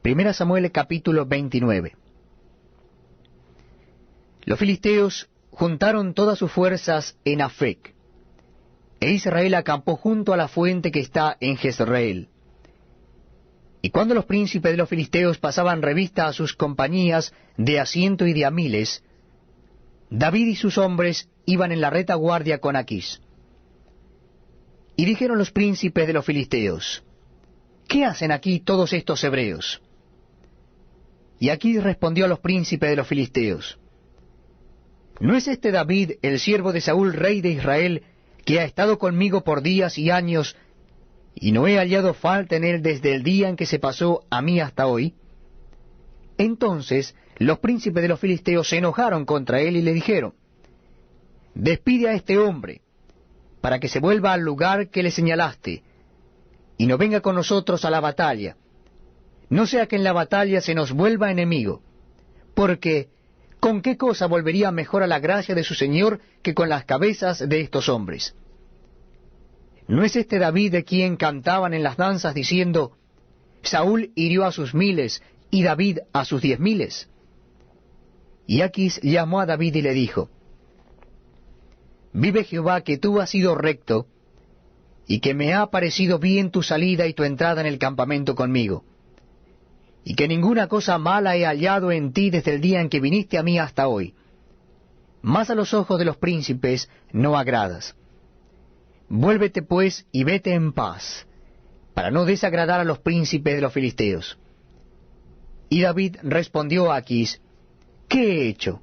Primera Samuel capítulo 29. Los filisteos juntaron todas sus fuerzas en Afec, e Israel acampó junto a la fuente que está en Jezreel. Y cuando los príncipes de los filisteos pasaban revista a sus compañías de a 100 y de a 1000, David y sus hombres iban en la retaguardia con Aquís. Y dijeron los príncipes de los filisteos: ¿Qué hacen aquí todos estos hebreos? Y Aquís respondió a los príncipes de los filisteos: ¿No es este David, el siervo de Saúl, rey de Israel, que ha estado conmigo por días y años, y no he hallado falta en él desde el día en que se pasó a mí hasta hoy? Entonces los príncipes de los filisteos se enojaron contra él y le dijeron: Despide a este hombre, para que se vuelva al lugar que le señalaste, y no venga con nosotros a la batalla, no sea que en la batalla se nos vuelva enemigo, porque ¿con qué cosa volvería mejor a la gracia de su Señor que con las cabezas de estos hombres? ¿No es este David de quien cantaban en las danzas diciendo: Saúl hirió a sus 1000 y David a sus 10.000? Y Aquís llamó a David y le dijo: Vive Jehová, que tú has sido recto, y que me ha parecido bien tu salida y tu entrada en el campamento conmigo, y que ninguna cosa mala he hallado en ti desde el día en que viniste a mí hasta hoy. Mas a los ojos de los príncipes no agradas. Vuélvete pues y vete en paz, para no desagradar a los príncipes de los filisteos. Y David respondió a Aquís: ¿Qué he hecho?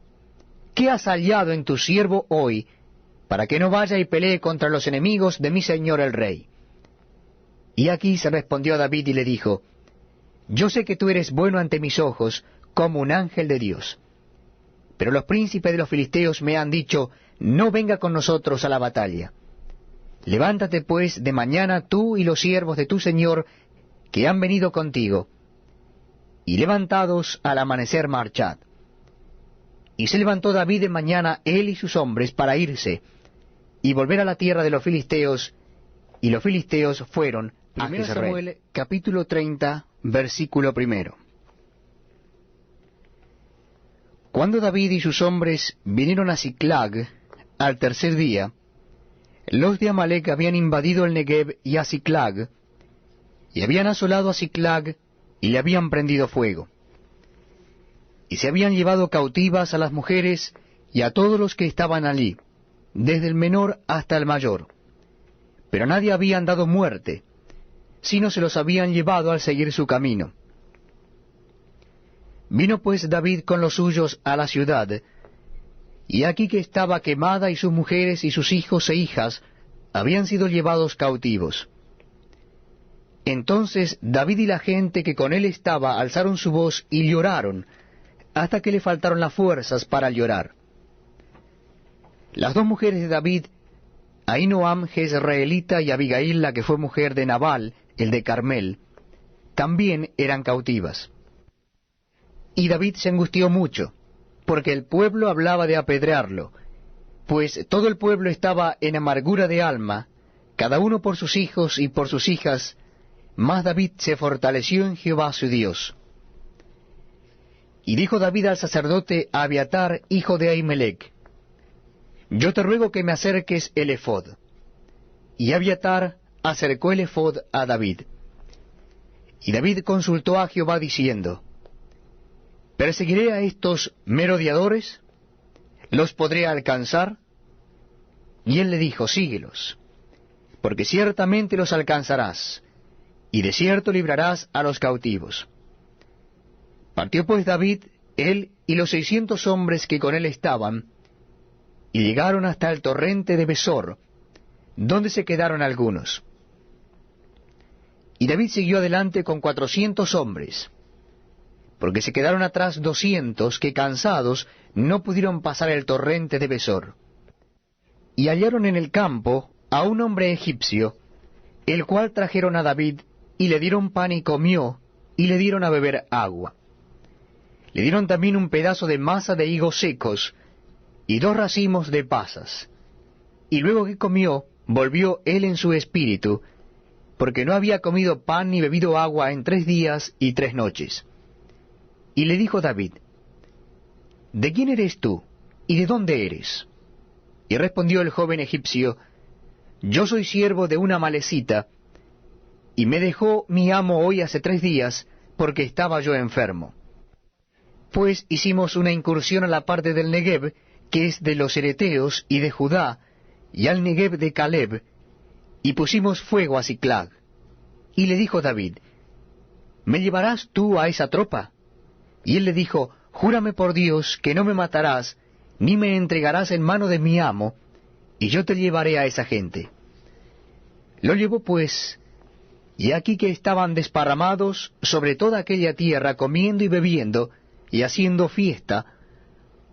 ¿Qué has hallado en tu siervo hoy, para que no vaya y pelee contra los enemigos de mi señor el rey? Y Aquís respondió a David y le dijo: Yo sé que tú eres bueno ante mis ojos, como un ángel de Dios. Pero los príncipes de los filisteos me han dicho: No venga con nosotros a la batalla. Levántate pues de mañana tú y los siervos de tu señor que han venido contigo, y levantados al amanecer marchad. Y se levantó David de mañana, él y sus hombres, para irse y volver a la tierra de los filisteos, y los filisteos fueron a Jezreel. Samuel capítulo 30, versículo 1. Cuando David y sus hombres vinieron a Siclag al tercer día, los de Amalec habían invadido el Negev y a Siclag, y habían asolado a Siclag y le habían prendido fuego. Y se habían llevado cautivas a las mujeres y a todos los que estaban allí, desde el menor hasta el mayor. Pero a nadie habían dado muerte, sino se los habían llevado al seguir su camino. Vino pues David con los suyos a la ciudad, y aquí que estaba quemada, y sus mujeres y sus hijos e hijas habían sido llevados cautivos. Entonces David y la gente que con él estaba alzaron su voz y lloraron, hasta que le faltaron las fuerzas para llorar. Las dos mujeres de David, Ahinoam jezreelita y Abigail, la que fue mujer de Nabal, el de Carmel, también eran cautivas. Y David se angustió mucho, porque el pueblo hablaba de apedrearlo, pues todo el pueblo estaba en amargura de alma, cada uno por sus hijos y por sus hijas, mas David se fortaleció en Jehová su Dios. Y dijo David al sacerdote Abiatar, hijo de Ahimelech: Yo te ruego que me acerques el ephod. Y Abiatar acercó el ephod a David. Y David consultó a Jehová diciendo: ¿Perseguiré a estos merodeadores? ¿Los podré alcanzar? Y él le dijo: Síguelos, porque ciertamente los alcanzarás, y de cierto librarás a los cautivos. Partió pues David, él y los 600 hombres que con él estaban, y llegaron hasta el torrente de Besor, donde se quedaron algunos. Y David siguió adelante con 400 hombres, porque se quedaron atrás 200 que, cansados, no pudieron pasar el torrente de Besor. Y hallaron en el campo a un hombre egipcio, el cual trajeron a David, y le dieron pan y comió, y le dieron a beber agua. Le dieron también un pedazo de masa de higos secos, y 2 racimos de pasas. Y luego que comió, volvió él en su espíritu, porque no había comido pan ni bebido agua en 3 días y 3 noches. Y le dijo David, ¿de quién eres tú, y de dónde eres? Y respondió el joven egipcio, yo soy siervo de una amalecita, y me dejó mi amo hoy hace 3 días, porque estaba yo enfermo. Pues hicimos una incursión a la parte del Negev, que es de los Ereteos y de Judá, y al Negev de Caleb, y pusimos fuego a Siclag. Y le dijo David, ¿me llevarás tú a esa tropa? Y él le dijo, júrame por Dios que no me matarás, ni me entregarás en mano de mi amo, y yo te llevaré a esa gente. Lo llevó pues, y aquí que estaban desparramados sobre toda aquella tierra, comiendo y bebiendo, y haciendo fiesta,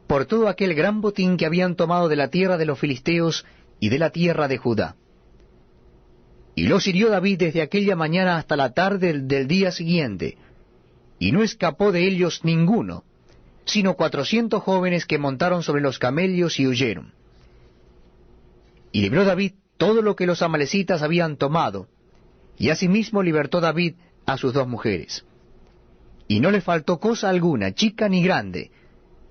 por todo aquel gran botín que habían tomado de la tierra de los filisteos y de la tierra de Judá. Y los hirió David desde aquella mañana hasta la tarde del día siguiente, y no escapó de ellos ninguno, sino 400 jóvenes que montaron sobre los camellos y huyeron. Y libró David todo lo que los amalecitas habían tomado, y asimismo libertó David a sus 2 mujeres. Y no le faltó cosa alguna, chica ni grande,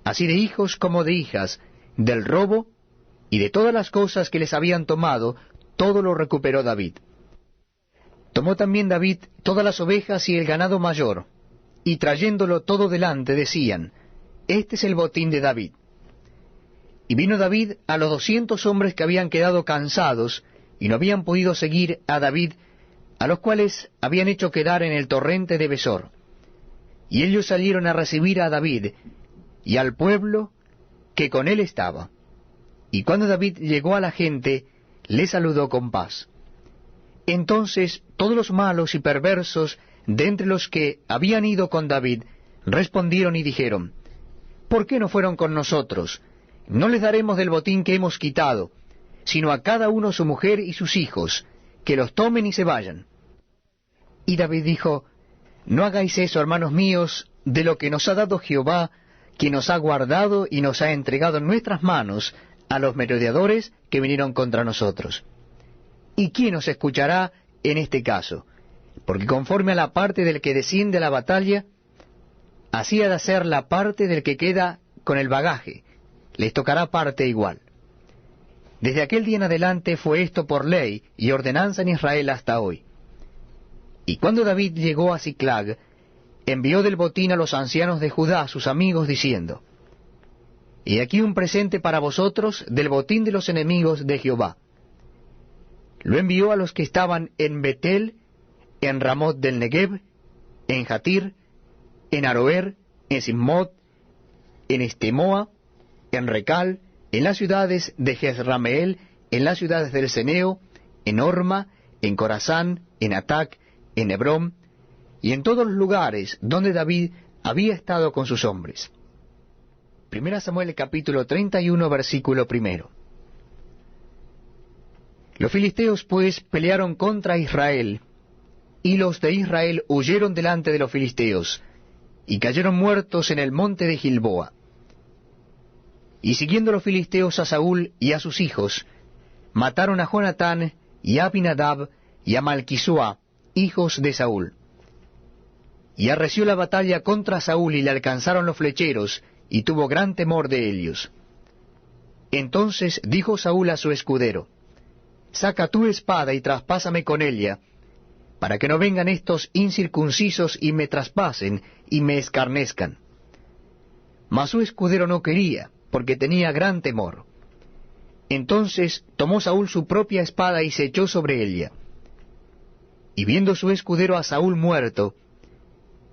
así de hijos como de hijas, del robo y de todas las cosas que les habían tomado, todo lo recuperó David. Tomó también David todas las ovejas y el ganado mayor, y trayéndolo todo delante decían, este es el botín de David. Y vino David a los 200 hombres que habían quedado cansados, y no habían podido seguir a David, a los cuales habían hecho quedar en el torrente de Besor. Y ellos salieron a recibir a David, y al pueblo que con él estaba. Y cuando David llegó a la gente, le saludó con paz. Entonces todos los malos y perversos de entre los que habían ido con David, respondieron y dijeron, ¿por qué no fueron con nosotros? No les daremos del botín que hemos quitado, sino a cada uno su mujer y sus hijos, que los tomen y se vayan. Y David dijo, no hagáis eso, hermanos míos, de lo que nos ha dado Jehová, que nos ha guardado y nos ha entregado en nuestras manos a los merodeadores que vinieron contra nosotros. ¿Y quién nos escuchará en este caso? Porque conforme a la parte del que desciende a la batalla, así ha de ser la parte del que queda con el bagaje, les tocará parte igual. Desde aquel día en adelante fue esto por ley y ordenanza en Israel hasta hoy. Y cuando David llegó a Siclag, envió del botín a los ancianos de Judá, sus amigos, diciendo, he aquí un presente para vosotros del botín de los enemigos de Jehová. Lo envió a los que estaban en Betel, en Ramot del Negev, en Jatir, en Aroer, en Simmot, en Estemoa, en Recal, en las ciudades de Jezrameel, en las ciudades del Ceneo, en Orma, en Corazán, en Atac, en Hebrón, y en todos los lugares donde David había estado con sus hombres. 1 Samuel capítulo 31, versículo 1. Los filisteos pues pelearon contra Israel, y los de Israel huyeron delante de los filisteos, y cayeron muertos en el monte de Gilboa. Y siguiendo los filisteos a Saúl y a sus hijos, mataron a Jonatán y a Abinadab y a Malquisua, hijos de Saúl. Y arreció la batalla contra Saúl y le alcanzaron los flecheros, y tuvo gran temor de ellos. Entonces dijo Saúl a su escudero, saca tu espada y traspásame con ella, para que no vengan estos incircuncisos y me traspasen y me escarnezcan. Mas su escudero no quería, porque tenía gran temor. Entonces tomó Saúl su propia espada y se echó sobre ella. Y viendo su escudero a Saúl muerto,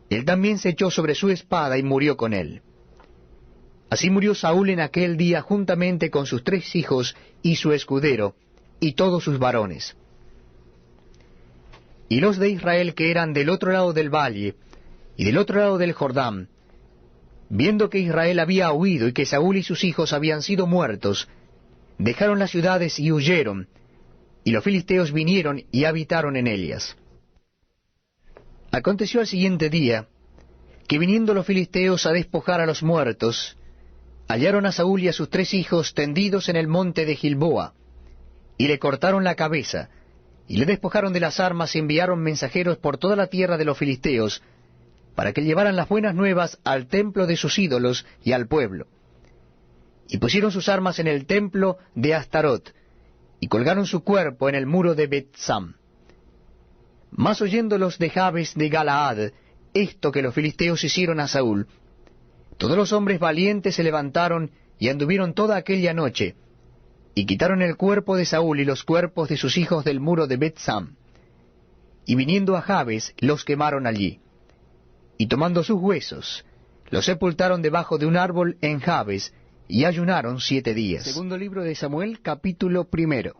él también se echó sobre su espada y murió con él. Así murió Saúl en aquel día juntamente con sus 3 hijos y su escudero, y todos sus varones. Y los de Israel que eran del otro lado del valle, y del otro lado del Jordán, viendo que Israel había huido y que Saúl y sus hijos habían sido muertos, dejaron las ciudades y huyeron, y los filisteos vinieron y habitaron en ellas. Aconteció al siguiente día, que viniendo los filisteos a despojar a los muertos, hallaron a Saúl y a sus 3 hijos tendidos en el monte de Gilboa, y le cortaron la cabeza, y le despojaron de las armas y enviaron mensajeros por toda la tierra de los filisteos, para que llevaran las buenas nuevas al templo de sus ídolos y al pueblo. Y pusieron sus armas en el templo de Astarot, y colgaron su cuerpo en el muro de Bet-Sam. Mas oyendo los de Jabes de Galaad esto que los filisteos hicieron a Saúl, todos los hombres valientes se levantaron y anduvieron toda aquella noche, y quitaron el cuerpo de Saúl y los cuerpos de sus hijos del muro de Bet-Sam, y viniendo a Jabes los quemaron allí, y tomando sus huesos, los sepultaron debajo de un árbol en Jabes, y ayunaron 7 días. Segundo libro de Samuel, capítulo 1.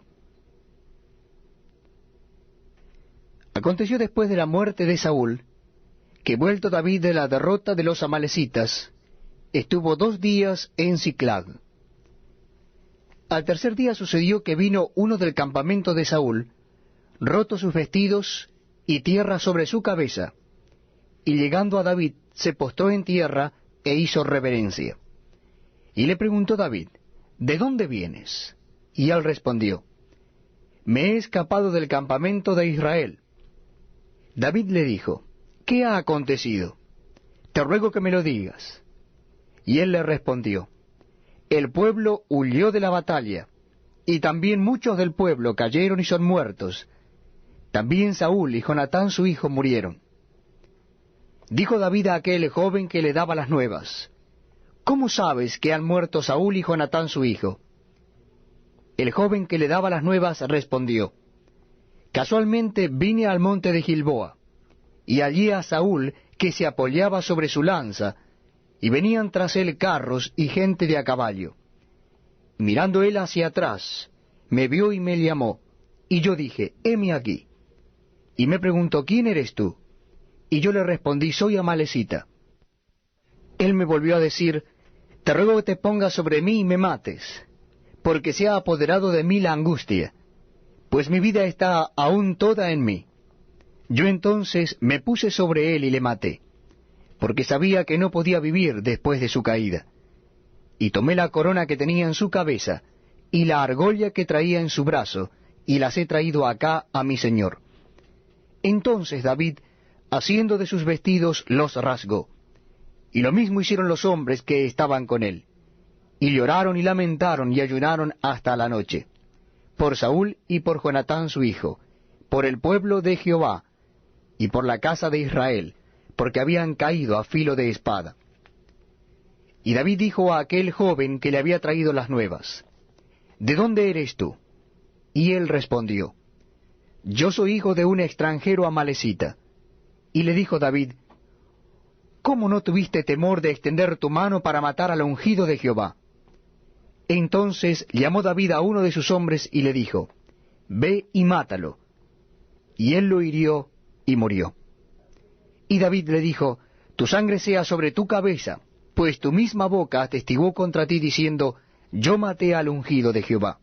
Aconteció después de la muerte de Saúl, que vuelto David de la derrota de los amalecitas, estuvo 2 días en Siclag. Al tercer día sucedió que vino uno del campamento de Saúl, roto sus vestidos y tierra sobre su cabeza, y llegando a David se postró en tierra e hizo reverencia. Y le preguntó David, ¿de dónde vienes? Y él respondió, me he escapado del campamento de Israel. David le dijo, ¿qué ha acontecido? Te ruego que me lo digas. Y él le respondió, el pueblo huyó de la batalla, y también muchos del pueblo cayeron y son muertos. También Saúl y Jonatán su hijo murieron. Dijo David a aquel joven que le daba las nuevas, ¿cómo sabes que han muerto Saúl y Jonatán su hijo? El joven que le daba las nuevas respondió, casualmente vine al monte de Gilboa, y hallé a Saúl que se apoyaba sobre su lanza, y venían tras él carros y gente de a caballo. Mirando él hacia atrás, me vio y me llamó, y yo dije, heme aquí. Y me preguntó, ¿quién eres tú? Y yo le respondí, soy amalecita. Él me volvió a decir, te ruego que te pongas sobre mí y me mates, porque se ha apoderado de mí la angustia, pues mi vida está aún toda en mí. Yo entonces me puse sobre él y le maté, porque sabía que no podía vivir después de su caída. Y tomé la corona que tenía en su cabeza, y la argolla que traía en su brazo, y las he traído acá a mi señor. Entonces David, haciendo de sus vestidos, los rasgó. Y lo mismo hicieron los hombres que estaban con él. Y lloraron y lamentaron y ayunaron hasta la noche, por Saúl y por Jonatán su hijo, por el pueblo de Jehová, y por la casa de Israel, porque habían caído a filo de espada. Y David dijo a aquel joven que le había traído las nuevas, ¿de dónde eres tú? Y él respondió, yo soy hijo de un extranjero amalecita. Y le dijo David, ¿cómo no tuviste temor de extender tu mano para matar al ungido de Jehová? Entonces llamó David a uno de sus hombres y le dijo, ve y mátalo. Y él lo hirió y murió. Y David le dijo, tu sangre sea sobre tu cabeza, pues tu misma boca atestiguó contra ti diciendo, yo maté al ungido de Jehová.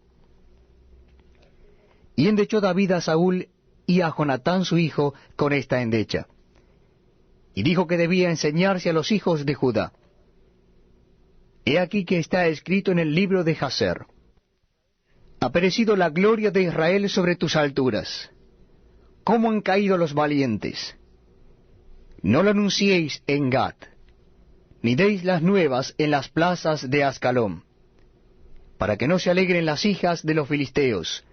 Y endechó David a Saúl y a Jonatán su hijo con esta endecha. Y dijo que debía enseñarse a los hijos de Judá. He aquí que está escrito en el libro de Jaser. Ha perecido la gloria de Israel sobre tus alturas. ¿Cómo han caído los valientes? No lo anunciéis en Gat, ni deis las nuevas en las plazas de Ascalón, para que no se alegren las hijas de los filisteos,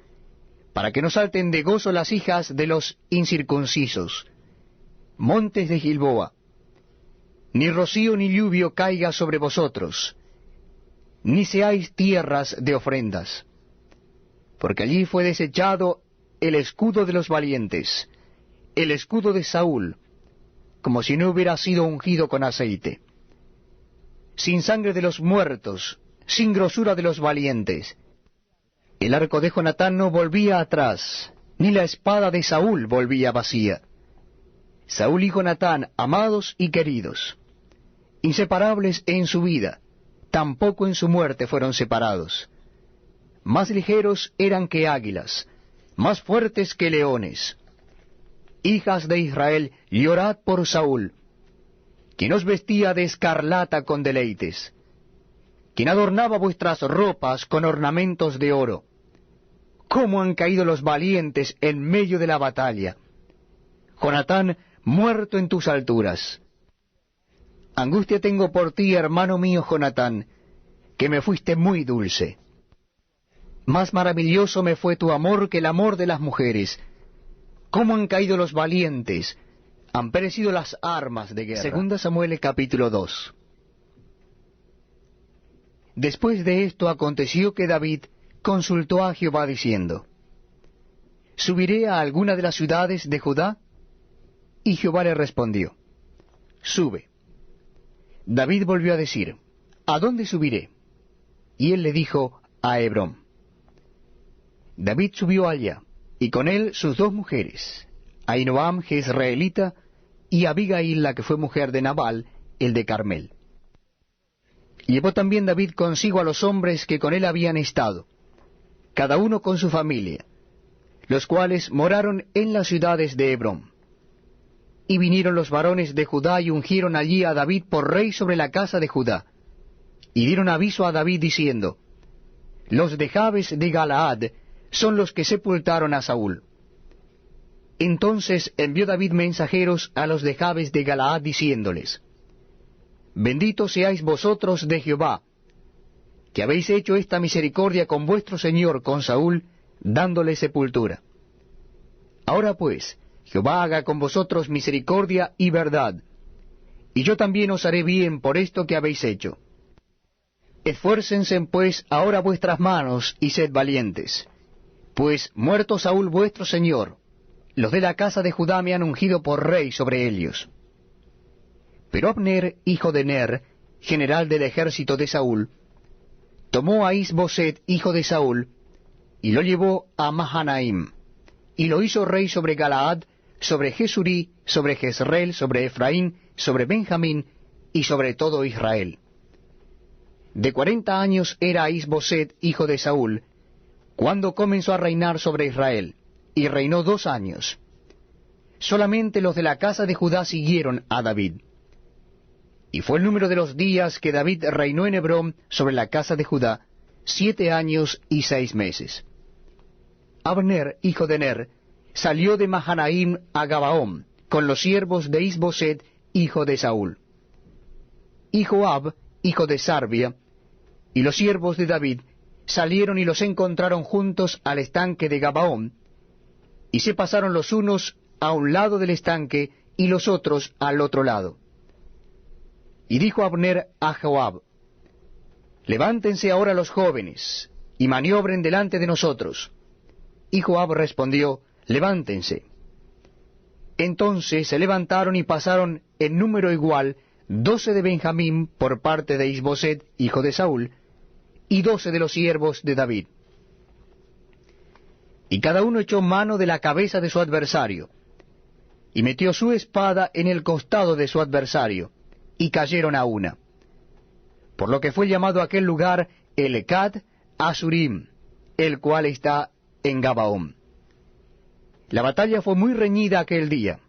para que no salten de gozo las hijas de los incircuncisos. Montes de Gilboa, ni rocío ni lluvio caiga sobre vosotros, ni seáis tierras de ofrendas, porque allí fue desechado el escudo de los valientes, el escudo de Saúl, como si no hubiera sido ungido con aceite. Sin sangre de los muertos, sin grosura de los valientes. El arco de Jonatán no volvía atrás, ni la espada de Saúl volvía vacía. Saúl y Jonatán, amados y queridos, inseparables en su vida, tampoco en su muerte fueron separados. Más ligeros eran que águilas, más fuertes que leones. Hijas de Israel, llorad por Saúl, quien os vestía de escarlata con deleites, quien adornaba vuestras ropas con ornamentos de oro. cómo han caído los valientes en medio de la batalla. Jonatán, muerto en tus alturas. Angustia tengo por ti, hermano mío Jonatán, que me fuiste muy dulce. Más maravilloso me fue tu amor que el amor de las mujeres. Cómo han caído los valientes, han perecido las armas de guerra. Segunda Samuel capítulo 2. Después de esto aconteció que David consultó a Jehová diciendo, ¿subiré a alguna de las ciudades de Judá? Y Jehová le respondió, sube. David volvió a decir, ¿a dónde subiré? Y él le dijo, a Hebrón. David subió allá, y con él sus dos mujeres, Ahinoam jezreelita, y Abigail, la que fue mujer de Nabal, el de Carmel. Llevó también David consigo a los hombres que con él habían estado, cada uno con su familia, los cuales moraron en las ciudades de Hebrón. Y vinieron los varones de Judá y ungieron allí a David por rey sobre la casa de Judá. Y dieron aviso a David diciendo, los de Jabes de Galaad son los que sepultaron a Saúl. Entonces envió David mensajeros a los de Jabes de Galaad diciéndoles, benditos seáis vosotros de Jehová, que habéis hecho esta misericordia con vuestro señor, con Saúl, dándole sepultura. Ahora pues, Jehová haga con vosotros misericordia y verdad, y yo también os haré bien por esto que habéis hecho. Esfuércense pues ahora vuestras manos y sed valientes, pues muerto Saúl vuestro señor, los de la casa de Judá me han ungido por rey sobre ellos. Pero Abner, hijo de Ner, general del ejército de Saúl, tomó a Is-Boset, hijo de Saúl, y lo llevó a Mahanaim, y lo hizo rey sobre Galaad, sobre Jesurí, sobre Jezreel, sobre Efraín, sobre Benjamín, y sobre todo Israel. De 40 años era Is-Boset, hijo de Saúl, cuando comenzó a reinar sobre Israel, y reinó 2 años. Solamente los de la casa de Judá siguieron a David. Y fue el número de los días que David reinó en Hebrón sobre la casa de Judá, 7 años y 6 meses. Abner, hijo de Ner, salió de Mahanaim a Gabaón, con los siervos de Is-Boset, hijo de Saúl. Y Joab, hijo de Sarbia, y los siervos de David, salieron y los encontraron juntos al estanque de Gabaón, y se pasaron los unos a un lado del estanque, y los otros al otro lado. Y dijo Abner a Joab, levántense ahora los jóvenes, y maniobren delante de nosotros. Y Joab respondió, levántense. Entonces se levantaron y pasaron en número igual 12 de Benjamín por parte de Is-Boset, hijo de Saúl, y 12 de los siervos de David. Y cada uno echó mano de la cabeza de su adversario, y metió su espada en el costado de su adversario, y cayeron a una. Por lo que fue llamado aquel lugar Elecad Asurim, el cual está en Gabaón. La batalla fue muy reñida aquel día,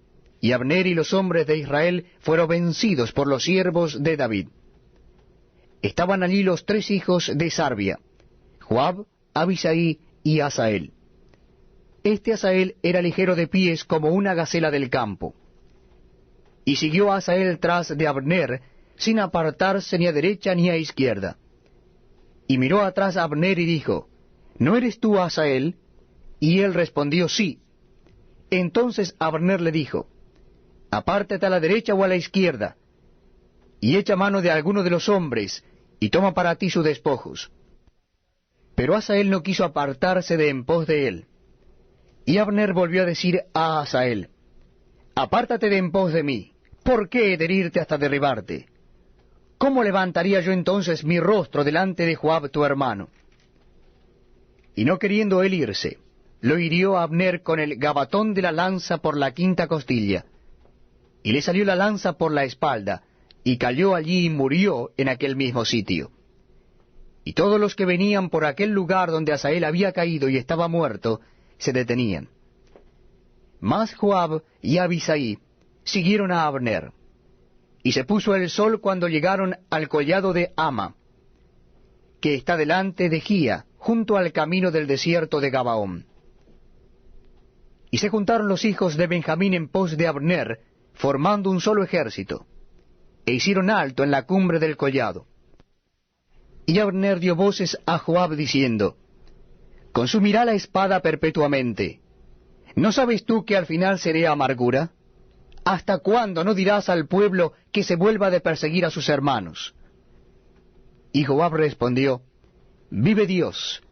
y Abner y los hombres de Israel fueron vencidos por los siervos de David. Estaban allí los 3 hijos de Sarbia, Joab, Abisai y Asael. Este Asael era ligero de pies como una gacela del campo. Y siguió Asael tras de Abner, sin apartarse ni a derecha ni a izquierda. Y miró atrás a Abner y dijo, ¿no eres tú Asael? Y él respondió, sí. Entonces Abner le dijo, apártate a la derecha o a la izquierda, y echa mano de alguno de los hombres, y toma para ti sus despojos. Pero Asael no quiso apartarse de en pos de él. Y Abner volvió a decir a Asael, apártate de en pos de mí, ¿por qué he de herirte hasta derribarte? ¿Cómo levantaría yo entonces mi rostro delante de Joab tu hermano? Y no queriendo él irse, lo hirió a Abner con el gabatón de la lanza por la 5ª costilla, y le salió la lanza por la espalda, y cayó allí y murió en aquel mismo sitio. Y todos los que venían por aquel lugar donde Asael había caído y estaba muerto, se detenían. Mas Joab y Abisai siguieron a Abner. Y se puso el sol cuando llegaron al collado de Ama, que está delante de Gía, junto al camino del desierto de Gabaón. Y se juntaron los hijos de Benjamín en pos de Abner, formando un solo ejército, e hicieron alto en la cumbre del collado. Y Abner dio voces a Joab diciendo, «Consumirá la espada perpetuamente. ¿No sabes tú que al final seré amargura? ¿Hasta cuándo no dirás al pueblo que se vuelva de perseguir a sus hermanos?» Y Joab respondió, «Vive Dios,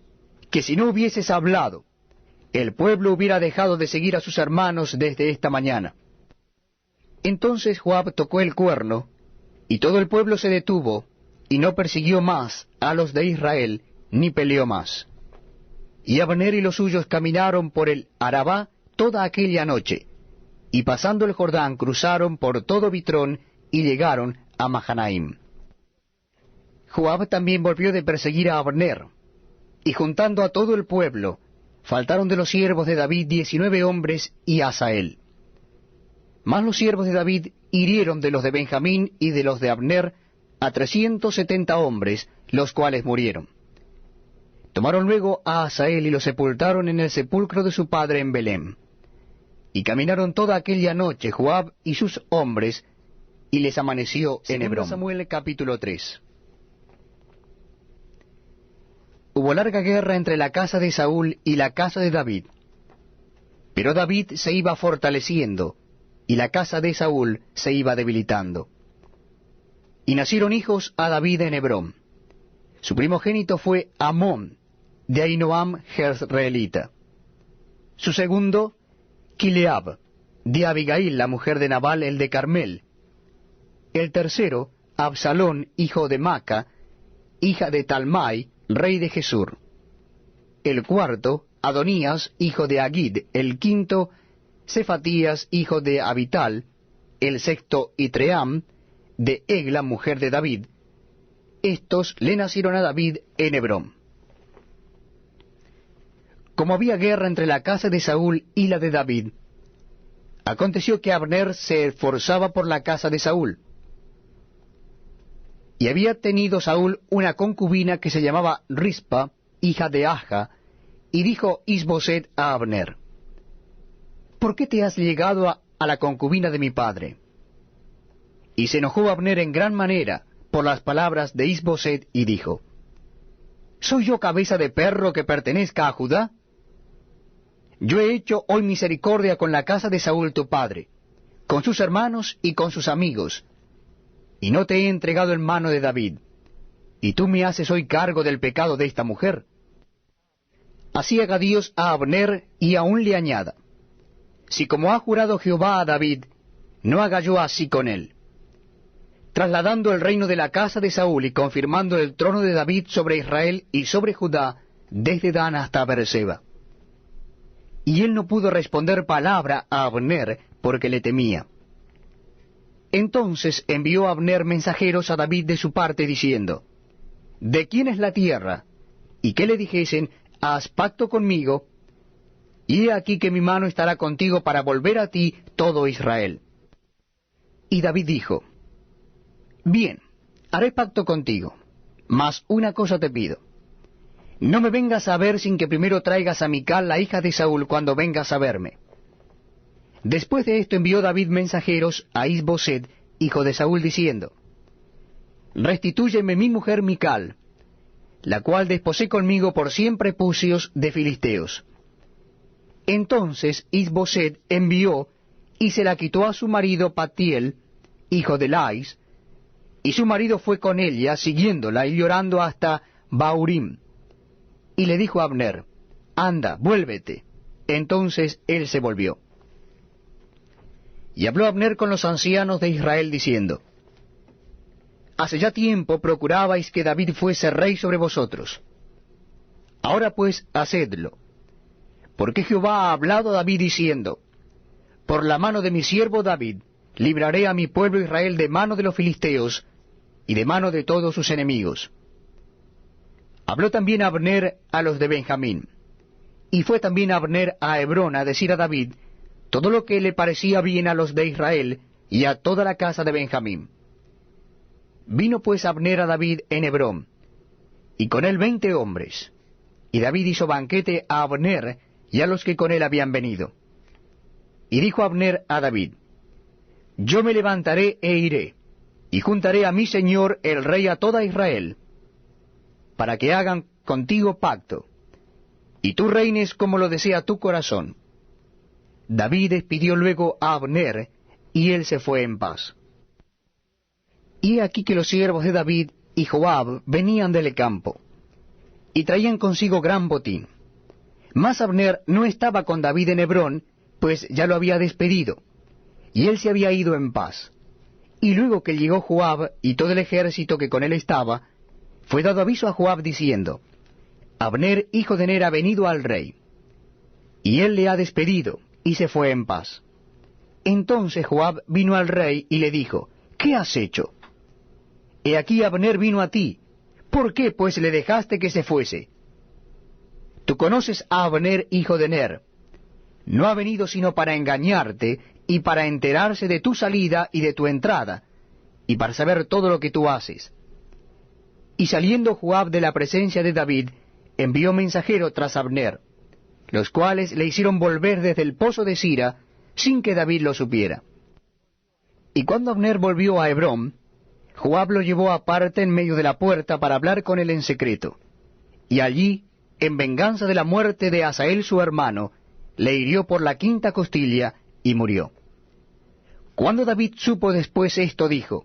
que si no hubieses hablado, el pueblo hubiera dejado de seguir a sus hermanos desde esta mañana». Entonces Joab tocó el cuerno, y todo el pueblo se detuvo, y no persiguió más a los de Israel, ni peleó más. Y Abner y los suyos caminaron por el Arabá toda aquella noche, y pasando el Jordán cruzaron por todo Bitrón, y llegaron a Mahanaim. Joab también volvió de perseguir a Abner, y juntando a todo el pueblo, faltaron de los siervos de David 19 hombres y Asael. Mas los siervos de David hirieron de los de Benjamín y de los de Abner a 370 hombres, los cuales murieron. Tomaron luego a Asael y lo sepultaron en el sepulcro de su padre en Belén. Y caminaron toda aquella noche Joab y sus hombres, y les amaneció en Hebrón. Samuel capítulo 3. Hubo larga guerra entre la casa de Saúl y la casa de David. Pero David se iba fortaleciendo, y la casa de Saúl se iba debilitando. Y nacieron hijos a David en Hebrón. Su primogénito fue Amón, de Ahinoam jezreelita. Su segundo, Kileab, de Abigail, la mujer de Nabal el de Carmel. El tercero, Absalón, hijo de Maca, hija de Talmai, rey de Gesur. El cuarto, Adonías, hijo de Agid. El quinto, Cefatías, hijo de Abital. El sexto, Itream, de Egla, mujer de David. Estos le nacieron a David en Hebrón. Como había guerra entre la casa de Saúl y la de David, aconteció que Abner se esforzaba por la casa de Saúl. Y había tenido Saúl una concubina que se llamaba Rispa, hija de Aja, y dijo Isboset a Abner, ¿por qué te has llegado a la concubina de mi padre? Y se enojó Abner en gran manera por las palabras de Isboset, y dijo, ¿soy yo cabeza de perro que pertenezca a Judá? Yo he hecho hoy misericordia con la casa de Saúl tu padre, con sus hermanos y con sus amigos, y no te he entregado en mano de David, y tú me haces hoy cargo del pecado de esta mujer. Así haga Dios a Abner, y aún le añada, si como ha jurado Jehová a David, no haga yo así con él, trasladando el reino de la casa de Saúl y confirmando el trono de David sobre Israel y sobre Judá, desde Dan hasta Beerseba. Y él no pudo responder palabra a Abner, porque le temía. Entonces envió Abner mensajeros a David de su parte, diciendo, ¿de quién es la tierra? Y que le dijesen, haz pacto conmigo, y he aquí que mi mano estará contigo para volver a ti todo Israel. Y David dijo, bien, haré pacto contigo, mas una cosa te pido. No me vengas a ver sin que primero traigas a Mical, la hija de Saúl, cuando vengas a verme. Después de esto envió David mensajeros a Isboset, hijo de Saúl, diciendo, restitúyeme mi mujer Mical, la cual desposé conmigo por 100 prepucios de filisteos. Entonces Isboset envió y se la quitó a su marido Patiel, hijo de Lais, y su marido fue con ella, siguiéndola y llorando hasta Baurim. Y le dijo a Abner, anda, vuélvete. Entonces él se volvió. Y habló Abner con los ancianos de Israel, diciendo, hace ya tiempo procurabais que David fuese rey sobre vosotros. Ahora pues, hacedlo. Porque Jehová ha hablado a David diciendo, por la mano de mi siervo David, libraré a mi pueblo Israel de mano de los filisteos, y de mano de todos sus enemigos. Habló también Abner a los de Benjamín. Y fue también Abner a Hebrón a decir a David todo lo que le parecía bien a los de Israel y a toda la casa de Benjamín. Vino pues Abner a David en Hebrón, y con él 20 hombres, y David hizo banquete a Abner y a los que con él habían venido. Y dijo Abner a David: Yo me levantaré e iré, y juntaré a mi señor el rey a toda Israel, para que hagan contigo pacto, y tú reines como lo desea tu corazón. David despidió luego a Abner, y él se fue en paz. Y aquí que los siervos de David y Joab venían del campo, y traían consigo gran botín. Mas Abner no estaba con David en Hebrón, pues ya lo había despedido, y él se había ido en paz. Y luego que llegó Joab y todo el ejército que con él estaba, fue dado aviso a Joab diciendo: Abner, hijo de Ner, ha venido al rey. Y él le ha despedido, y se fue en paz. Entonces Joab vino al rey y le dijo: ¿Qué has hecho? He aquí Abner vino a ti. ¿Por qué pues le dejaste que se fuese? Tú conoces a Abner, hijo de Ner. No ha venido sino para engañarte, y para enterarse de tu salida y de tu entrada, y para saber todo lo que tú haces. Y saliendo Joab de la presencia de David, envió mensajero tras Abner, los cuales le hicieron volver desde el pozo de Sira, sin que David lo supiera. Y cuando Abner volvió a Hebrón, Joab lo llevó aparte en medio de la puerta para hablar con él en secreto. Y allí, en venganza de la muerte de Asael su hermano, le hirió por la quinta costilla y murió. Cuando David supo después esto, dijo: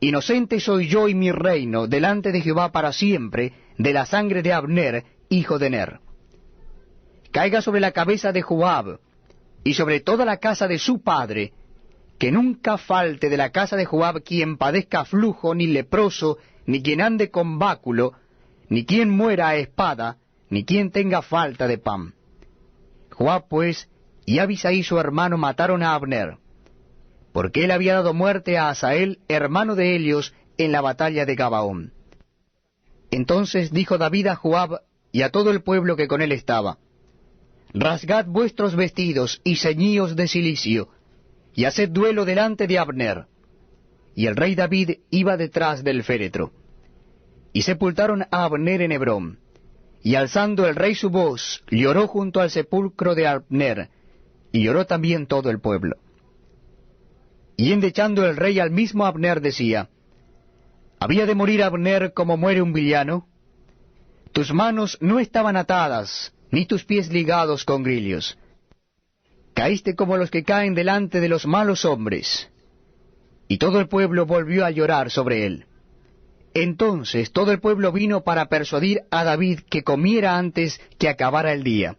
Inocente soy yo y mi reino delante de Jehová para siempre de la sangre de Abner, hijo de Ner. Caiga sobre la cabeza de Joab y sobre toda la casa de su padre, que nunca falte de la casa de Joab quien padezca flujo, ni leproso, ni quien ande con báculo, ni quien muera a espada, ni quien tenga falta de pan. Joab pues y Abisai su hermano mataron a Abner, porque él había dado muerte a Asael, hermano de Helios, en la batalla de Gabaón. Entonces dijo David a Joab y a todo el pueblo que con él estaba: Rasgad vuestros vestidos y ceñíos de cilicio, y haced duelo delante de Abner. Y el rey David iba detrás del féretro. Y sepultaron a Abner en Hebrón. Y alzando el rey su voz, lloró junto al sepulcro de Abner, y lloró también todo el pueblo. Y endechando el rey al mismo Abner decía: ¿Había de morir Abner como muere un villano? Tus manos no estaban atadas, ni tus pies ligados con grillos. Caíste como los que caen delante de los malos hombres. Y todo el pueblo volvió a llorar sobre él. Entonces todo el pueblo vino para persuadir a David que comiera antes que acabara el día.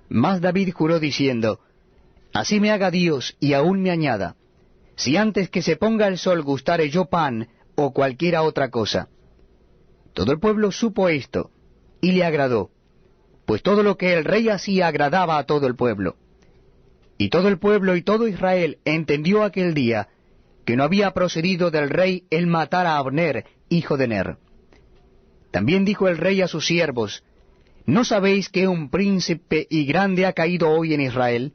Mas David juró diciendo: Así me haga Dios y aún me añada, si antes que se ponga el sol gustare yo pan o cualquiera otra cosa. Todo el pueblo supo esto, y le agradó, pues todo lo que el rey hacía agradaba a todo el pueblo. Y todo el pueblo y todo Israel entendió aquel día que no había procedido del rey el matar a Abner, hijo de Ner. También dijo el rey a sus siervos: ¿No sabéis que un príncipe y grande ha caído hoy en Israel?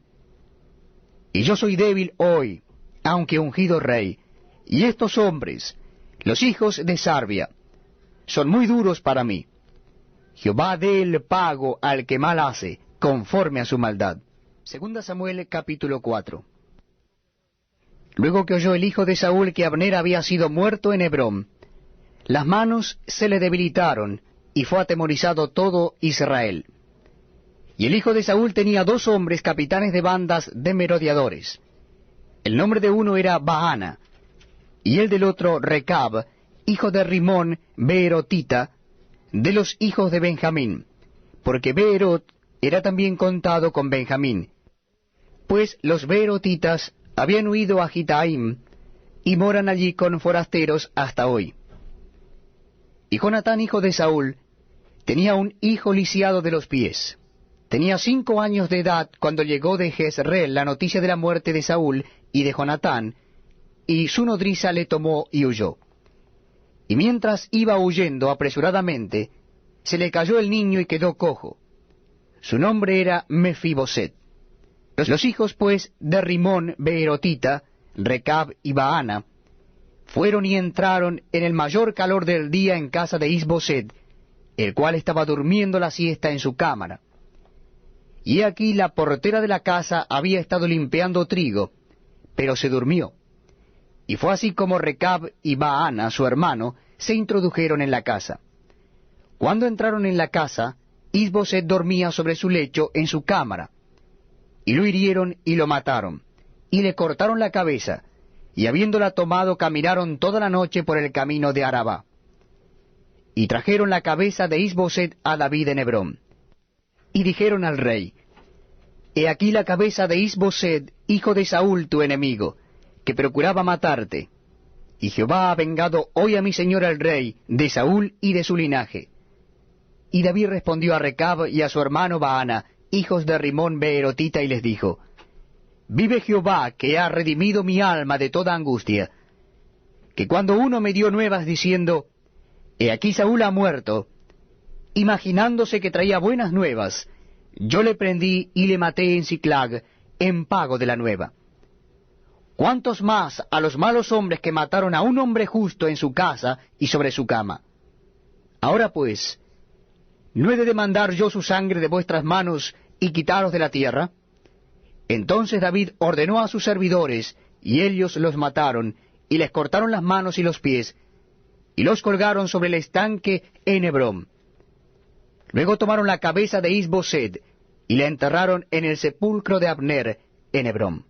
Y yo soy débil hoy, aunque ungido rey, y estos hombres, los hijos de Sarbia, son muy duros para mí. Jehová dé el pago al que mal hace, conforme a su maldad. Segunda Samuel capítulo 4. Luego que oyó el hijo de Saúl que Abner había sido muerto en Hebrón, las manos se le debilitaron, y fue atemorizado todo Israel. Y el hijo de Saúl tenía 2 hombres capitanes de bandas de merodeadores. El nombre de uno era Baana, y el del otro Recab, hijo de Rimón Beerotita, de los hijos de Benjamín, porque Beerot era también contado con Benjamín, pues los Beerotitas habían huido a Gitaim, y moran allí con forasteros hasta hoy. Y Jonatán, hijo de Saúl, tenía un hijo lisiado de los pies. Tenía 5 años de edad cuando llegó de Jezreel la noticia de la muerte de Saúl y de Jonatán, y su nodriza le tomó y huyó. Y mientras iba huyendo apresuradamente, se le cayó el niño y quedó cojo. Su nombre era Mefiboset. Los hijos, pues, de Rimón Beerotita, Recab y Baana, fueron y entraron en el mayor calor del día en casa de Isboset, el cual estaba durmiendo la siesta en su cámara. Y he aquí la portera de la casa había estado limpiando trigo, pero se durmió. Y fue así como Recab y Baana, su hermano, se introdujeron en la casa. Cuando entraron en la casa, Is-Boseth dormía sobre su lecho en su cámara. Y lo hirieron y lo mataron, y le cortaron la cabeza, y habiéndola tomado caminaron toda la noche por el camino de Arabá. Y trajeron la cabeza de Is-Boseth a David en Hebrón. Y dijeron al rey, He aquí la cabeza de Is-Boseth, hijo de Saúl tu enemigo, que procuraba matarte. Y Jehová ha vengado hoy a mi señor el rey, de Saúl y de su linaje. Y David respondió a Recab y a su hermano Baana, hijos de Rimón Beerotita, y les dijo, Vive Jehová, que ha redimido mi alma de toda angustia, que cuando uno me dio nuevas diciendo, He aquí Saúl ha muerto, imaginándose que traía buenas nuevas, yo le prendí y le maté en Siclag, en pago de la nueva. ¿Cuántos más a los malos hombres que mataron a un hombre justo en su casa y sobre su cama? Ahora pues, ¿no he de demandar yo su sangre de vuestras manos y quitaros de la tierra? Entonces David ordenó a sus servidores, y ellos los mataron, y les cortaron las manos y los pies, y los colgaron sobre el estanque en Hebrón. Luego tomaron la cabeza de Is-Boseth, y la enterraron en el sepulcro de Abner en Hebrón.